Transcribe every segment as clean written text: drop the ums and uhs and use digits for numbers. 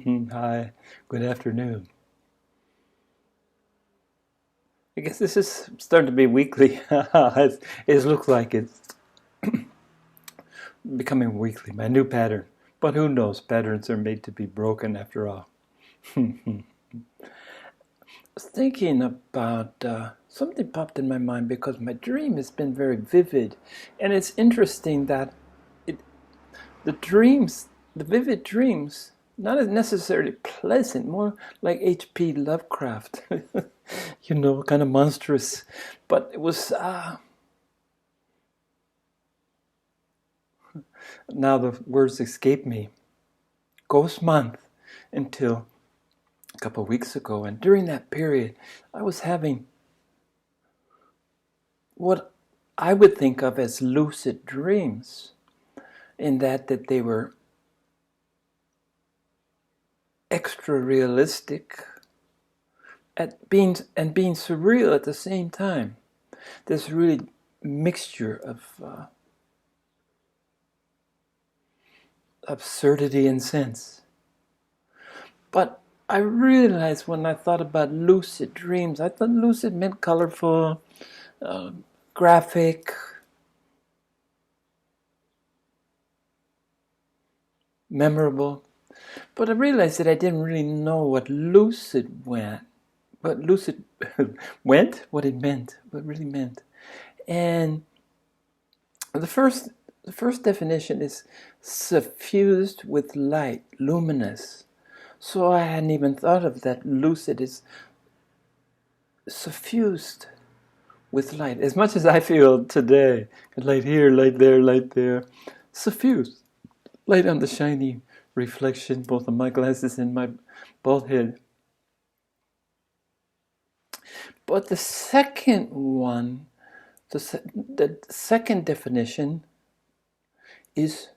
Hi, good afternoon. I guess this is starting to be weekly. It looks like it's becoming weekly, my new pattern. But who knows? Patterns are made to be broken after all. I was thinking about something popped in my mind because my dream has been very vivid. And it's interesting that it, the dreams, the vivid dreams, not as necessarily pleasant, more like H.P. Lovecraft, kind of monstrous. But it was, now the words escape me, Ghost Month until a couple of weeks ago. And during that period, I was having what I would think of as lucid dreams, in that they were extra realistic being surreal at the same time. This really mixture of absurdity and sense. But I realized when I thought about lucid dreams, I thought lucid meant colorful, graphic, memorable. But I realized that I didn't really know what lucid went, what lucid went, what it meant, what it really meant. And the first definition is suffused with light, luminous. So I hadn't even thought of that. Lucid is suffused with light, as much as I feel today. Light here, light there, suffused. Light on the shiny reflection, both of my glasses and my bald head. But the second one, the second definition is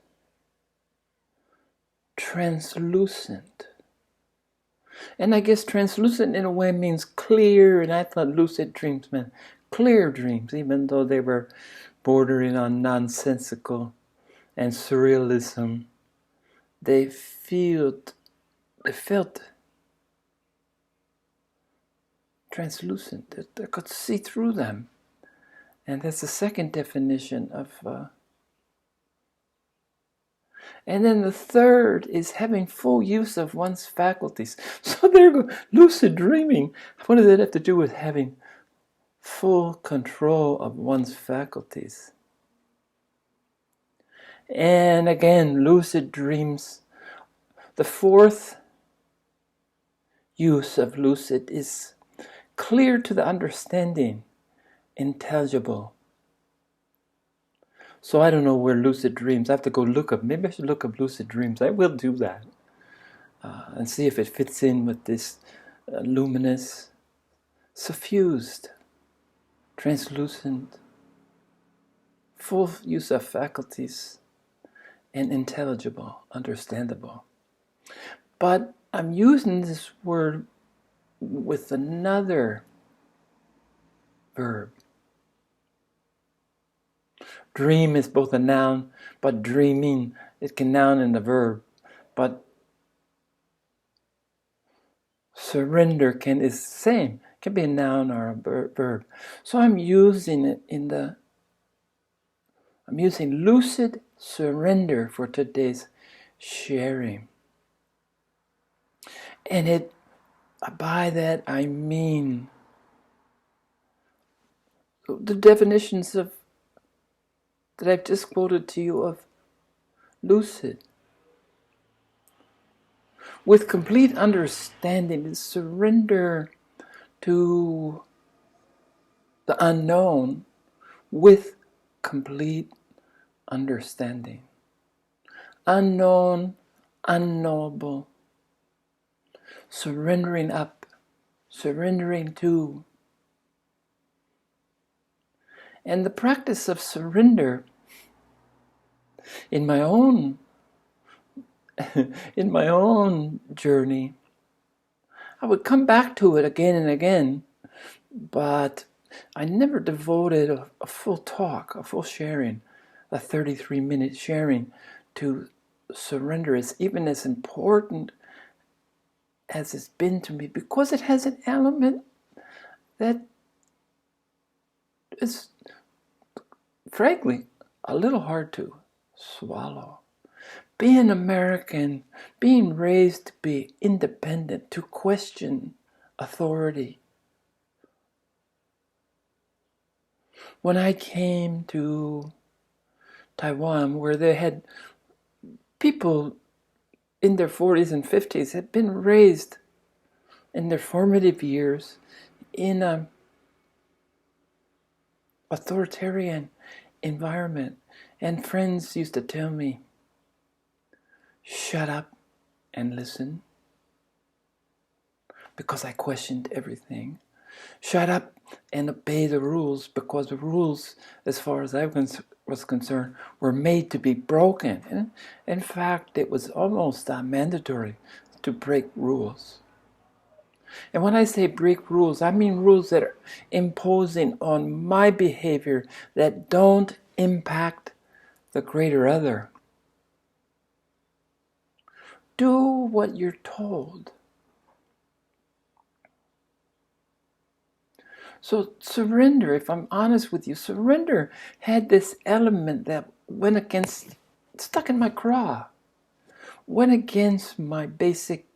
translucent. And I guess translucent in a way means clear, and I thought lucid dreams meant clear dreams, even though they were bordering on nonsensical and surrealism. They felt translucent. I could see through them. And that's the second definition of... And then the third is having full use of one's faculties. So there you go, lucid dreaming. What does that have to do with having full control of one's faculties? And again, lucid dreams. The fourth use of lucid is clear to the understanding, intelligible. So I don't know where lucid dreams, I have to go look up, maybe I should look up lucid dreams. I will do that and see if it fits in with this luminous, suffused, translucent, full use of faculties, and intelligible, understandable. But I'm using this word with another verb. Dream is both a noun, but dreaming, it can noun and a verb. But surrender is the same. It can be a noun or a verb. So I'm using it I'm using lucid surrender for today's sharing. And by that I mean the definitions that I've just quoted to you of lucid. With complete understanding and surrender to the unknown with complete understanding. Unknown, unknowable. Surrendering up, surrendering to. And the practice of surrender in my own journey, I would come back to it again and again, but I never devoted a full talk, a full sharing, a 33-minute sharing to surrender. It's even as important as it's been to me, because it has an element that is, frankly, a little hard to swallow. Being American, being raised to be independent, to question authority. When I came to Taiwan, where they had people in their 40s and 50s had been raised in their formative years in an authoritarian environment, and friends used to tell me, shut up and listen, because I questioned everything. Shut up and obey the rules, because the rules, as far as I was concerned, were made to be broken. And in fact, it was almost mandatory to break rules. And when I say break rules, I mean rules that are imposing on my behavior that don't impact the greater other. Do what you're told. So surrender, if I'm honest with you, surrender had this element that went against, stuck in my craw, went against my basic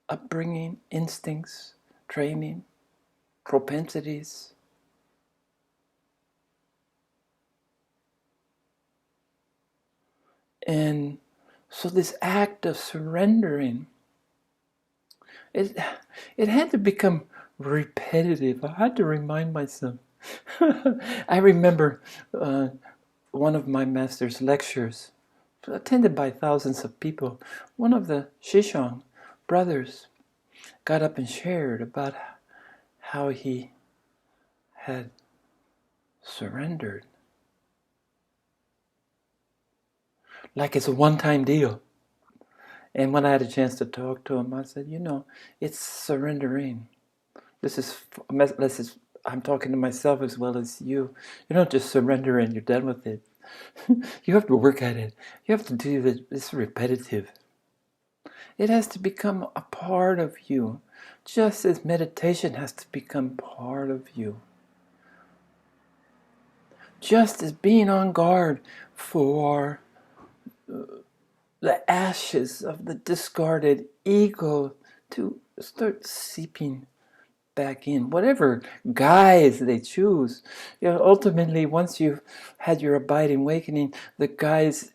upbringing, instincts, training, propensities. And so this act of surrendering, it had to become repetitive. I had to remind myself. I remember one of my master's lectures, attended by thousands of people. One of the Shishong brothers got up and shared about how he had surrendered. Like it's a one-time deal. And when I had a chance to talk to him, I said, it's surrendering. This is I'm talking to myself as well as you. You don't just surrender and you're done with it. You have to work at it. You have to do it. It's repetitive. It has to become a part of you, just as meditation has to become part of you. Just as being on guard for the ashes of the discarded ego to start seeping back in, whatever guise they choose. Ultimately, once you've had your abiding awakening, the guise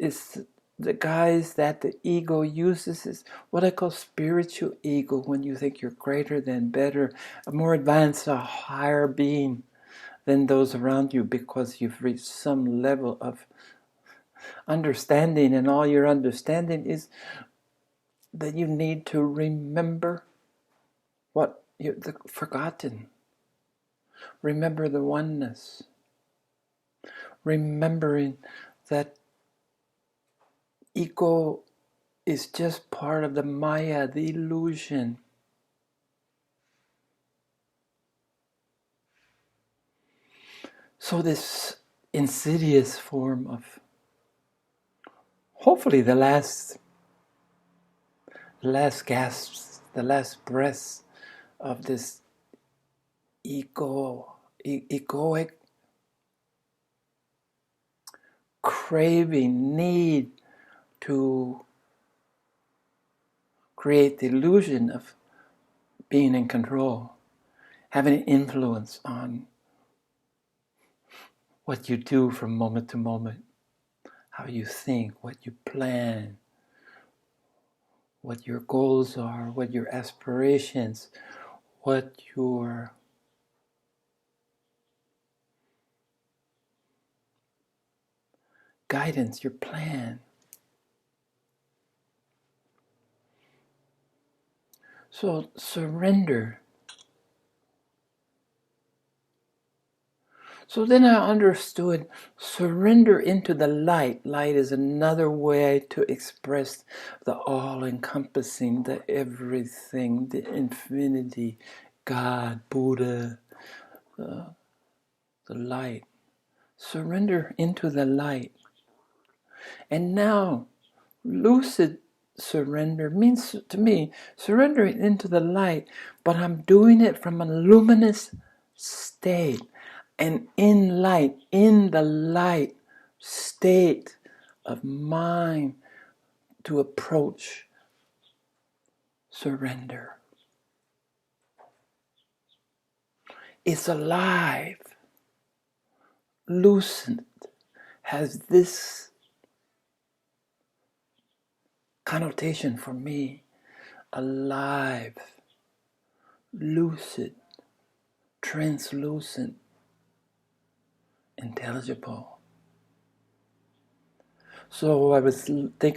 that the ego uses is what I call spiritual ego, when you think you're greater than, better, a more advanced, a higher being than those around you, because you've reached some level of understanding, and all your understanding is that you need to remember what the forgotten. Remember the oneness. Remembering that ego is just part of the Maya, the illusion. So this insidious form of, hopefully the last gasps, the last breaths of this egoic craving, need to create the illusion of being in control, having an influence on what you do from moment to moment, how you think, what you plan, what your goals are, what your aspirations, what your guidance, your plan. So surrender. So then I understood surrender into the light. Light is another way to express the all-encompassing, the everything, the infinity, God, Buddha, the light. Surrender into the light. And now, lucid surrender means to me surrendering into the light, but I'm doing it from a luminous state, and in the light state of mind to approach surrender. It's alive, lucid, has this connotation for me: alive, lucid, translucent, intelligible. So I was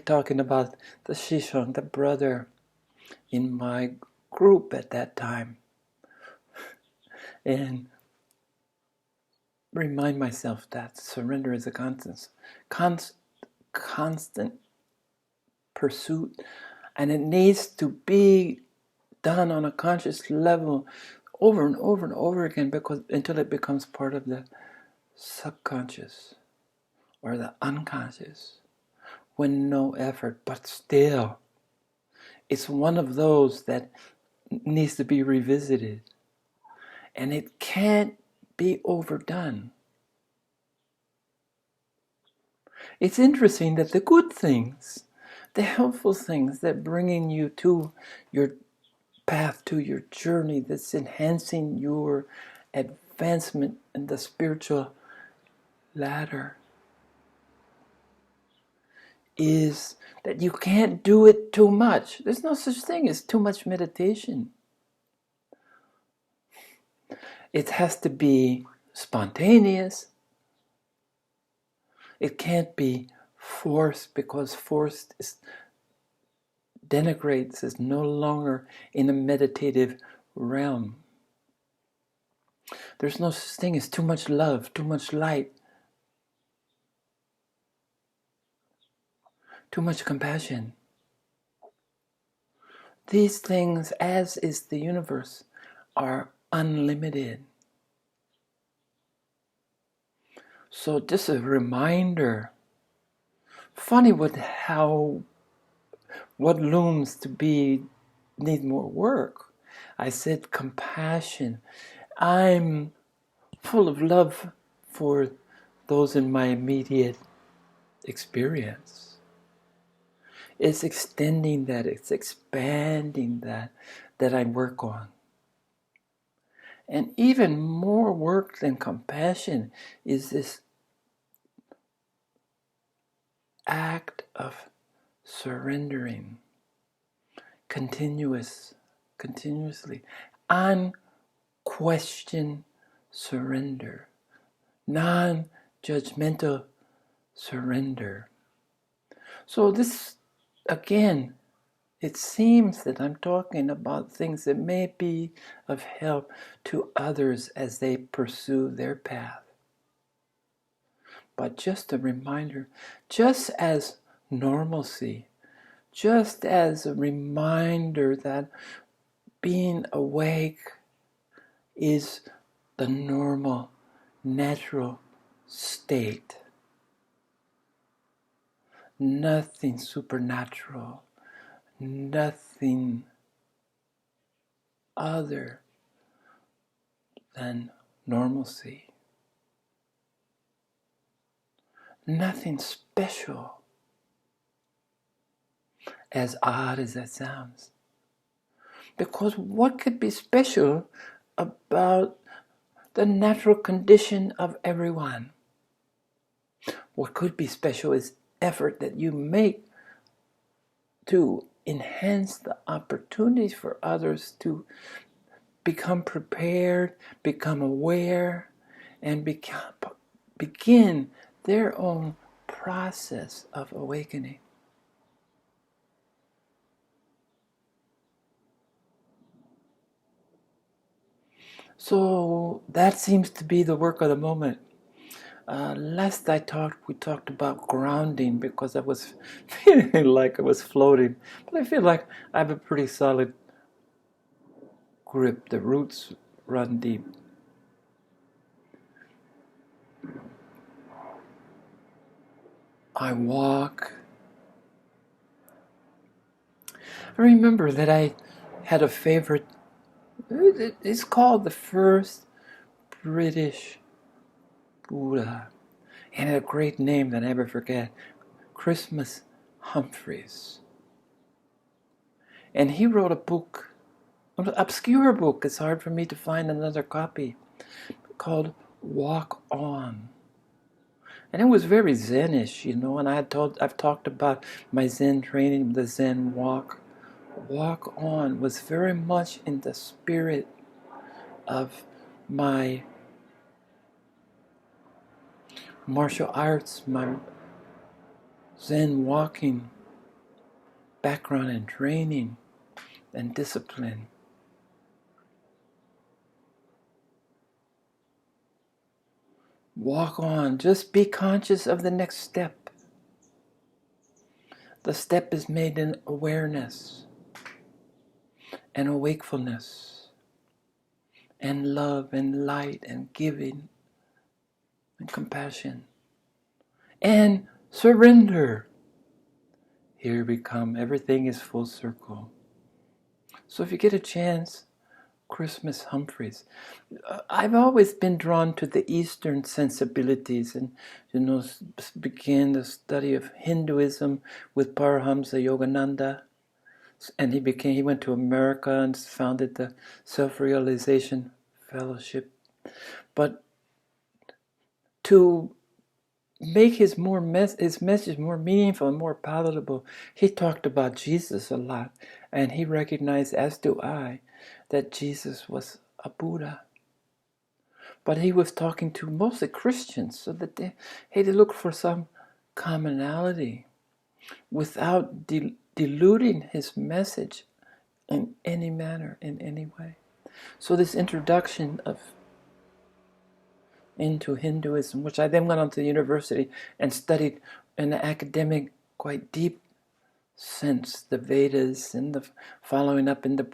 talking about the Shishon, the brother in my group at that time, and remind myself that surrender is a constant pursuit, and it needs to be done on a conscious level over and over and over again, because until it becomes part of the subconscious or the unconscious, when no effort, but still it's one of those that needs to be revisited, and it can't be overdone. It's interesting that the good things, the helpful things that bringing you to your path, to your journey, that's enhancing your advancement in the spiritual ladder, is that you can't do it too much. There's no such thing as too much meditation. It has to be spontaneous. It can't be forced, because forced denigrates, is no longer in a meditative realm. There's no such thing as too much love, too much light, too much compassion. These things, as is the universe, are unlimited. So just a reminder, funny what looms to be need more work. I said compassion. I'm full of love for those in my immediate experience. It's extending that, it's expanding that I work on. And even more work than compassion is this act of surrendering, continuously, unquestioned surrender, non-judgmental surrender. So this, again, it seems that I'm talking about things that may be of help to others as they pursue their path. But just a reminder, just as normalcy, just as a reminder that being awake is the normal, natural state. Nothing supernatural, nothing other than normalcy. Nothing special, as odd as that sounds. Because what could be special about the natural condition of everyone? What could be special is effort that you make to enhance the opportunities for others to become prepared, become aware, and begin their own process of awakening. So that seems to be the work of the moment. Last we talked about grounding, because I was feeling like I was floating. But I feel like I have a pretty solid grip. The roots run deep. I walk I remember that I had a favorite. It's called the first British Buddha, and had a great name that I never forget, Christmas Humphreys. And he wrote a book, an obscure book, it's hard for me to find another copy, called Walk On. And it was very Zenish, and I've talked about my Zen training, the Zen walk. Walk On was very much in the spirit of my martial arts, my Zen walking background and training and discipline. Walk on. Just be conscious of the next step. The step is made in awareness and a wakefulness and love and light and giving and compassion and surrender. Here we come. Everything is full circle. So if you get a chance, Christmas Humphreys. I've always been drawn to the Eastern sensibilities, and began the study of Hinduism with Paramahamsa Yogananda, and he went to America and founded the Self-Realization Fellowship. But to make his message more meaningful and more palatable, he talked about Jesus a lot, and he recognized, as do I, that Jesus was a Buddha. But he was talking to mostly Christians, so that they looked for some commonality without diluting his message in any manner, in any way. So this introduction into Hinduism, which I then went on to the university and studied in an academic, quite deep sense, the Vedas and the following up in the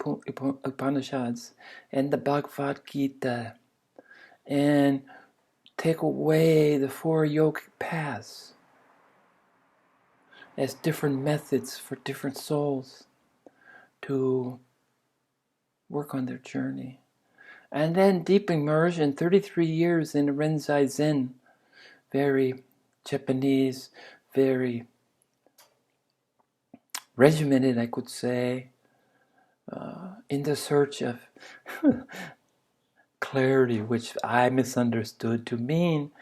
Upanishads and the Bhagavad Gita, and take away the 4 yogic paths as different methods for different souls to work on their journey. And then deep immersion, 33 years in Renzai Zen, very Japanese, very regimented, I could say, in the search of clarity, which I misunderstood to mean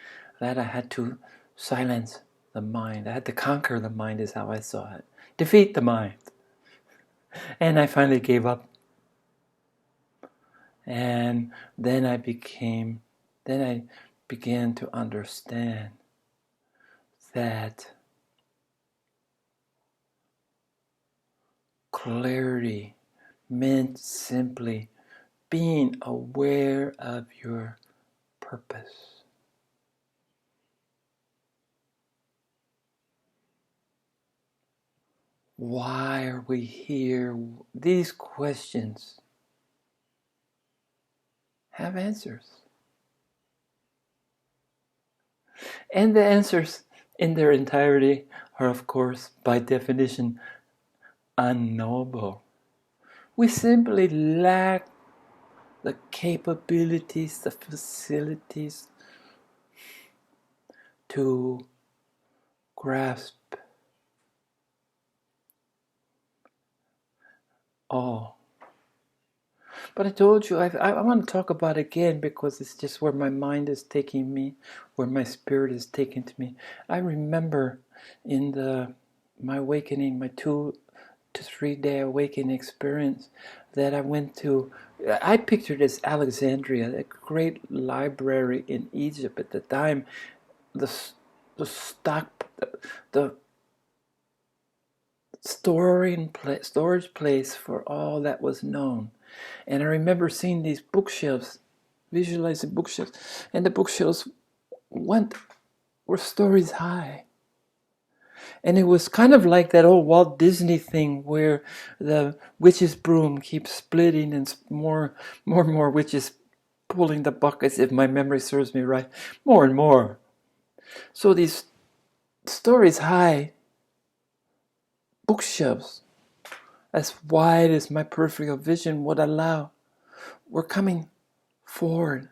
that I had to silence the mind. I had to conquer the mind, is how I saw it. Defeat the mind. And I finally gave up. And then I began to understand that clarity meant simply being aware of your purpose. Why are we here? These questions have answers. And the answers in their entirety are, of course, by definition, unknowable. We simply lack the capabilities, the facilities to grasp all. But I told you, I want to talk about it again because it's just where my mind is taking me, where my spirit is taking to me. I remember in my awakening, my 2 to 3 day awakening experience, that I went to, I pictured as Alexandria, a great library in Egypt at the time, the storage place for all that was known. And I remember seeing these bookshelves, visualizing bookshelves, and the bookshelves were stories high. And it was kind of like that old Walt Disney thing where the witch's broom keeps splitting and more and more witches pulling the buckets, if my memory serves me right, more and more. So these stories high bookshelves, as wide as my peripheral vision would allow, were coming forward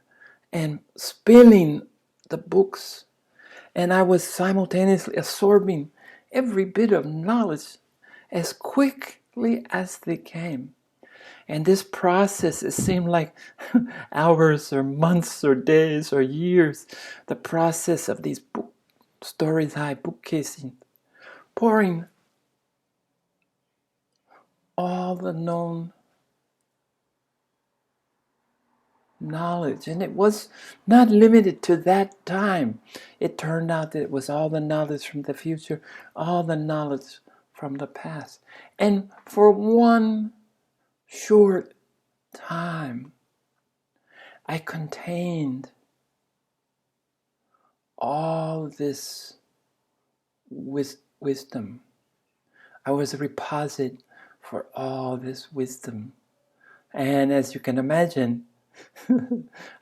and spilling the books. And I was simultaneously absorbing every bit of knowledge as quickly as they came. And this process, it seemed like hours or months or days or years. The process of these stories high bookcases, pouring all the known knowledge. And it was not limited to that time. It turned out that it was all the knowledge from the future, all the knowledge from the past. And for one short time, I contained all this wisdom. I was a repository for all this wisdom. And as you can imagine,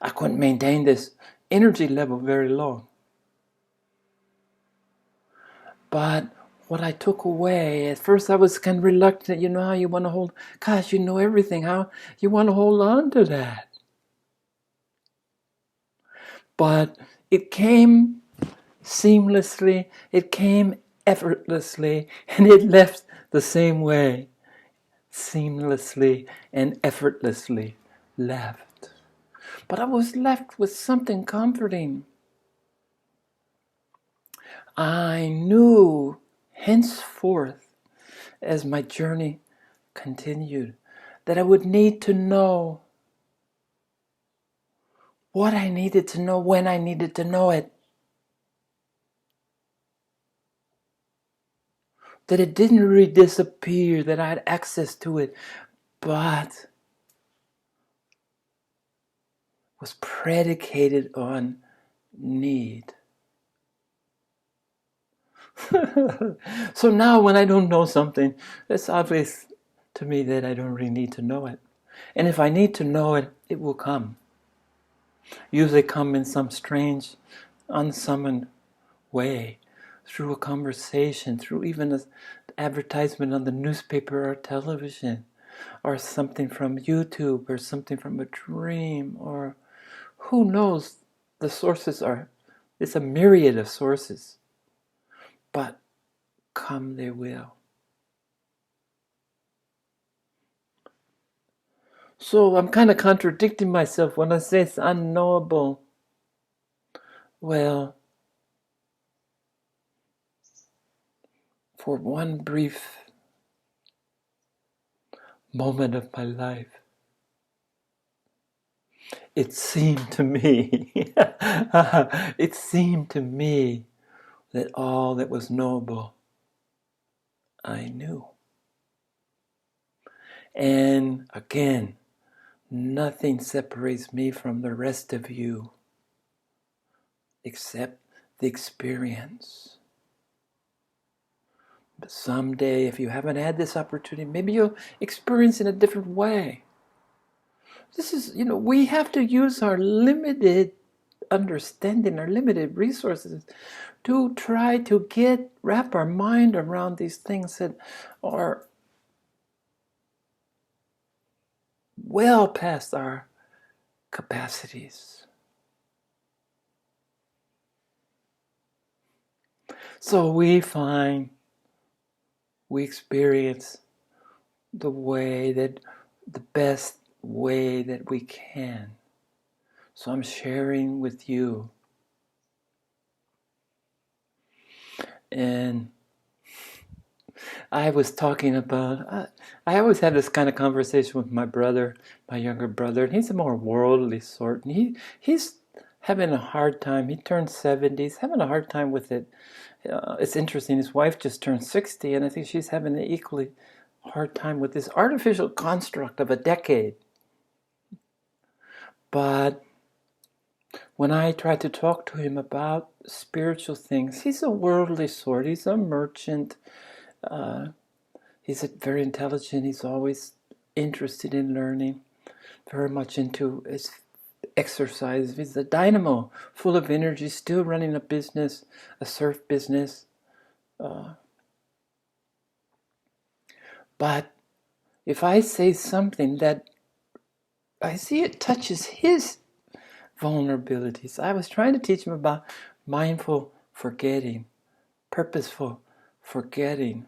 I couldn't maintain this energy level very long. But what I took away, at first I was kind of reluctant. You know how you want to hold, gosh, you know everything. How you want to hold on to that. But it came seamlessly, it came effortlessly, and it left the same way, seamlessly and effortlessly left. But I was left with something comforting. I knew henceforth, as my journey continued, that I would need to know what I needed to know when I needed to know it. That it didn't really disappear, that I had access to it, but was predicated on need. So now when I don't know something, it's obvious to me that I don't really need to know it. And if I need to know it, it will come. Usually come in some strange, unsummoned way, through a conversation, through even an advertisement on the newspaper or television, or something from YouTube, or something from a dream, or who knows. The sources are, it's a myriad of sources, but come they will. So I'm kind of contradicting myself when I say it's unknowable. Well, for one brief moment of my life, it seemed to me, it seemed to me that all that was knowable, I knew. And again, nothing separates me from the rest of you except the experience. But someday, if you haven't had this opportunity, maybe you'll experience it in a different way. This is, we have to use our limited understanding, our limited resources to try to wrap our mind around these things that are well past our capacities. So we experience the best way that we can. So I'm sharing with you. And I was talking about, I always have this kind of conversation with my brother, my younger brother, and he's a more worldly sort. And he's having a hard time. He turned 70. He's having a hard time with it. It's interesting. His wife just turned 60, and I think she's having an equally hard time with this artificial construct of a decade. But when I try to talk to him about spiritual things, he's a worldly sort. He's a merchant. He's very intelligent. He's always interested in learning, very much into his exercise. He's a dynamo, full of energy, still running a business, a surf business. But if I say something that I see it touches his vulnerabilities. I was trying to teach him about mindful forgetting, purposeful forgetting.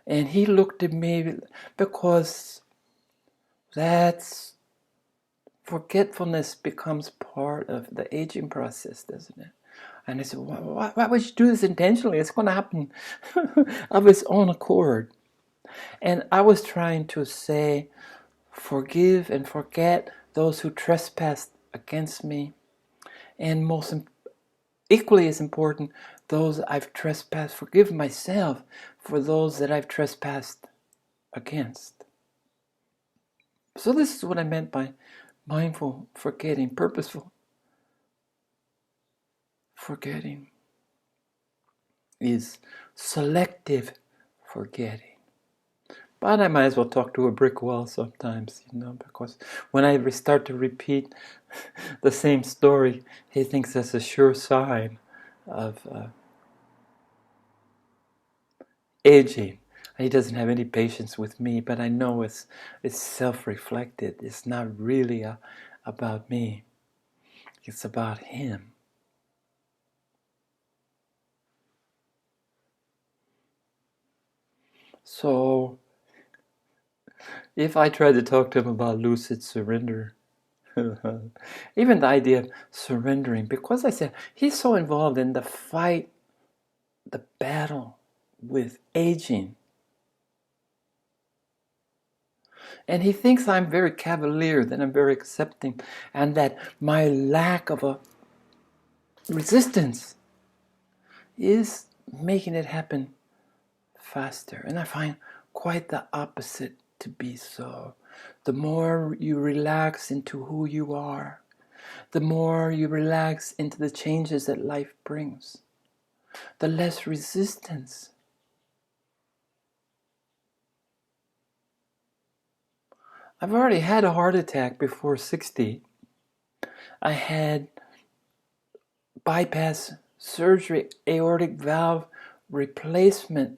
And he looked at me because that's forgetfulness becomes part of the aging process, doesn't it? And I said, why would you do this intentionally? It's going to happen of its own accord. And I was trying to say, forgive and forget those who trespassed against me. And equally as important, those I've trespassed, forgive myself for those that I've trespassed against. So this is what I meant by mindful forgetting, purposeful forgetting is selective forgetting. But I might as well talk to a brick wall sometimes, because when I start to repeat the same story, he thinks that's a sure sign of aging. He doesn't have any patience with me, but I know it's self-reflected. It's not really about me. It's about him. So if I try to talk to him about lucid surrender, even the idea of surrendering, because I said he's so involved in the fight, the battle with aging. And he thinks I'm very cavalier, that I'm very accepting, and that my lack of a resistance is making it happen faster. And I find quite the opposite to be so. The more you relax into who you are, the more you relax into the changes that life brings, the less resistance. I've already had a heart attack before 60. I had bypass surgery, aortic valve replacement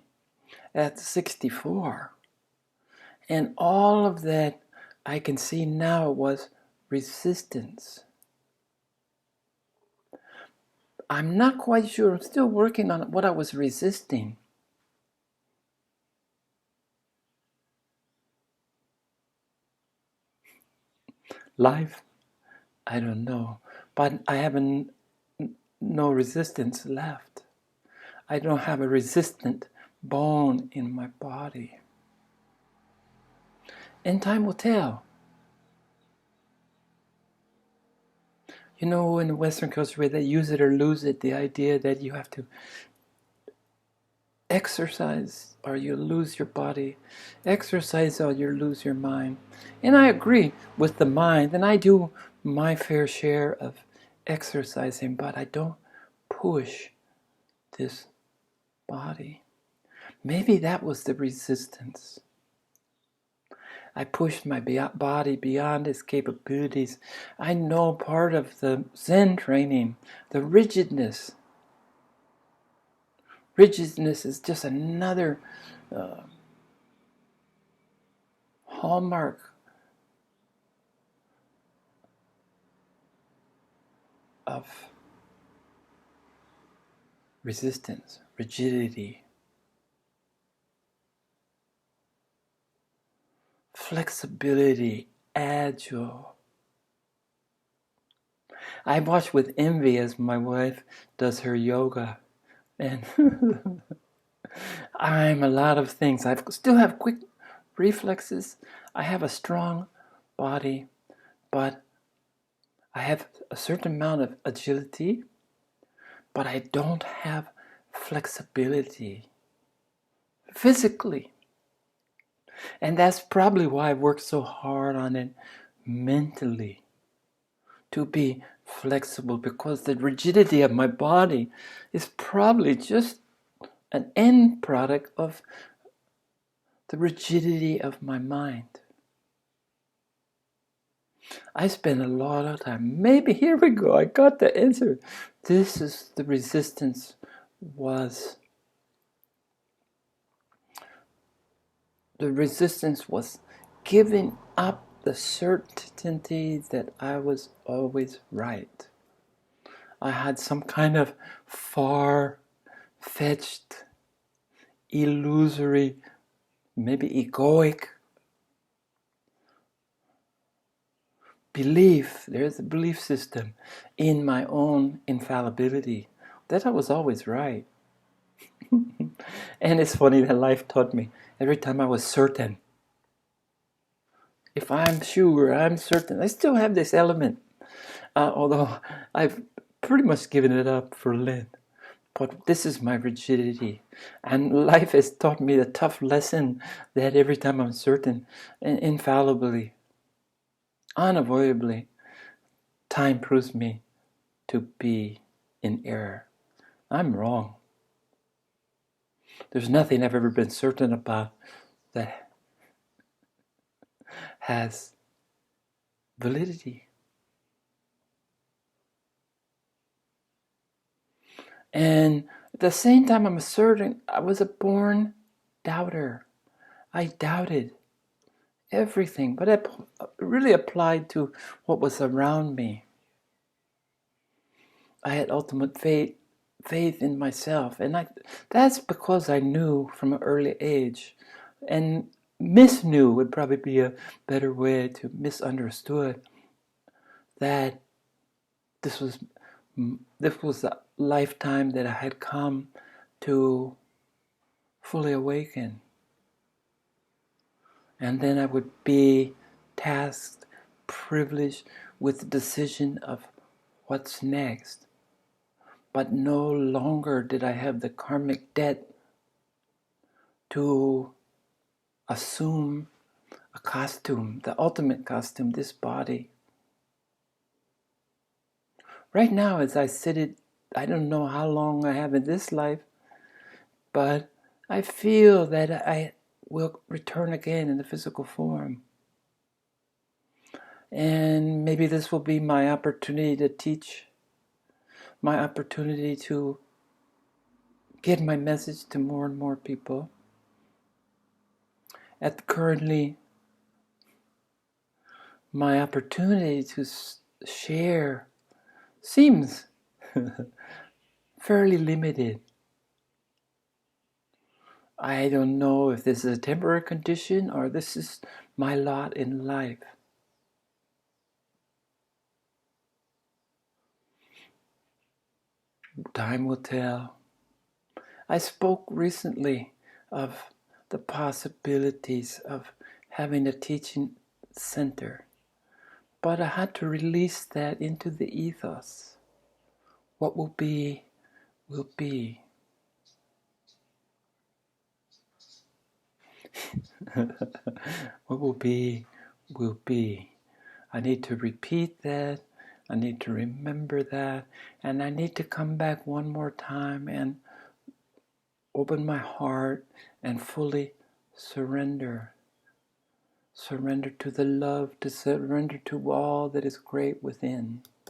at 64. And all of that I can see now was resistance. I'm not quite sure. I'm still working on what I was resisting. Life? I don't know. But I have no resistance left. I don't have a resistant bone in my body. And time will tell. In the Western culture, they use it or lose it, the idea that you have to exercise or you lose your body, exercise or you lose your mind. And I agree with the mind, and I do my fair share of exercising, but I don't push this body. Maybe that was the resistance. I pushed my body beyond its capabilities. I know part of the Zen training, the rigidness. Rigidness is just another hallmark of resistance, rigidity. Flexibility, agile. I watch with envy as my wife does her yoga, and I'm a lot of things. I still have quick reflexes. I have a strong body, but I have a certain amount of agility, but I don't have flexibility physically. And that's probably why I worked so hard on it mentally, to be flexible, because the rigidity of my body is probably just an end product of the rigidity of my mind. I spend a lot of time. Maybe here we go. I got the answer. This is the resistance was the resistance was giving up the certainty that I was always right. I had some kind of far-fetched, illusory, maybe egoic belief. There's a belief system in my own infallibility that I was always right. And it's funny that life taught me every time I was certain. If I'm sure, I'm certain. I still have this element, although I've pretty much given it up for Lynn. But this is my rigidity. And life has taught me the tough lesson that every time I'm certain, infallibly, unavoidably, time proves me to be in error. I'm wrong. There's nothing I've ever been certain about that has validity. And at the same time I'm certain, I was a born doubter. I doubted everything, but it really applied to what was around me. I had ultimate faith in myself, and that's because I knew from an early age, and misknew would probably be a better way to misunderstood, that this was a lifetime that I had come to fully awaken. And then I would be tasked, privileged with the decision of what's next. But no longer did I have the karmic debt to assume a costume, the ultimate costume, this body. Right now, as I sit it, I don't know how long I have in this life, but I feel that I will return again in the physical form. And maybe this will be my opportunity to teach, my opportunity to get my message to more and more people. Currently, my opportunity to share seems fairly limited. I don't know if this is a temporary condition or this is my lot in life. Time will tell. I spoke recently of the possibilities of having a teaching center, but I had to release that into the ethos. What will be, will be. What will be, will be. I need to repeat that. I need to remember that. And I need to come back one more time and open my heart and fully surrender. Surrender to the love, to surrender to all that is great within.